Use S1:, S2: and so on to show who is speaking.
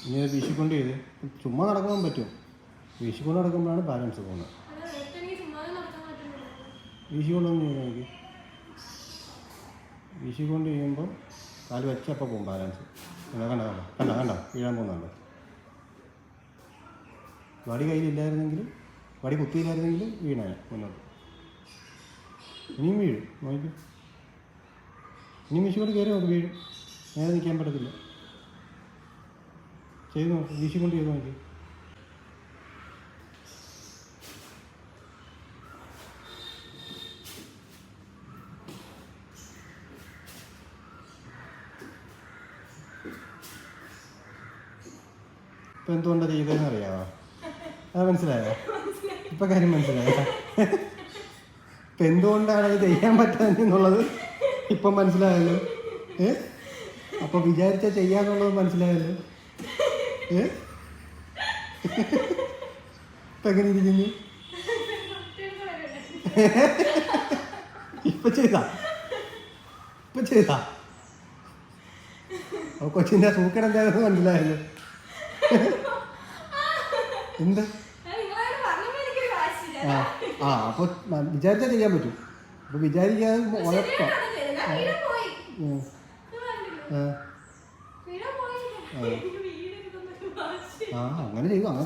S1: ഇനി വീശിക്കൊണ്ട് ചെയ്ത് ചുമ്മാ നടക്കാൻ പറ്റും. വീശിക്കൊണ്ട് നടക്കുമ്പോഴാണ് ബാലൻസ് പോകുന്നത്. വീശിക്കൊണ്ടൊന്നും ചെയ്യുന്നത് എനിക്ക് വീശിക്കൊണ്ട് ചെയ്യുമ്പോൾ കാല് വെച്ചപ്പോൾ പോകും ബാലൻസ്. കണ്ട വീഴാൻ പോകുന്നുണ്ട്. വടി കയ്യിലില്ലായിരുന്നെങ്കിലും വടി കുത്തിയില്ലായിരുന്നെങ്കിലും വീണേ മുന്നോട്ട്. ഇനിയും വീഴും. നോക്കി ഇനിയും വീശിക്കൊണ്ട് കയറി നോക്കി വീഴും. നേരെ നിൽക്കാൻ പറ്റത്തില്ല. ചെയ്ത് നോക്കി വീശിക്കൊണ്ട് ചെയ്ത് നോക്കി. ഇപ്പം എന്തുകൊണ്ടാണ് ചെയ്തതെന്ന് അറിയാമോ? അത് മനസ്സിലായോ? ഇപ്പം കാര്യം മനസ്സിലായോ? ഇപ്പം എന്തുകൊണ്ടാണ് അത് ചെയ്യാൻ പറ്റാന്നുള്ളത് ഇപ്പം മനസ്സിലായല്ലോ. അപ്പം വിചാരിച്ചാൽ ചെയ്യാന്നുള്ളത് മനസ്സിലായല്ലോ. ഇപ്പം എങ്ങനെ ഇരിക്കുന്നു? ഇപ്പം ചെയ്താ അപ്പോൾ കൊച്ചിൻ്റെ സൂക്കൻ എന്താണെന്ന് മനസ്സിലായല്ലോ. എന്താ അപ്പോൾ വിചാരിച്ചാൽ ചെയ്യാൻ പറ്റും. അപ്പോൾ വിചാരിക്കാതെ ഉഴപ്പാ. അങ്ങനെ ചെയ്തു. അങ്ങനെ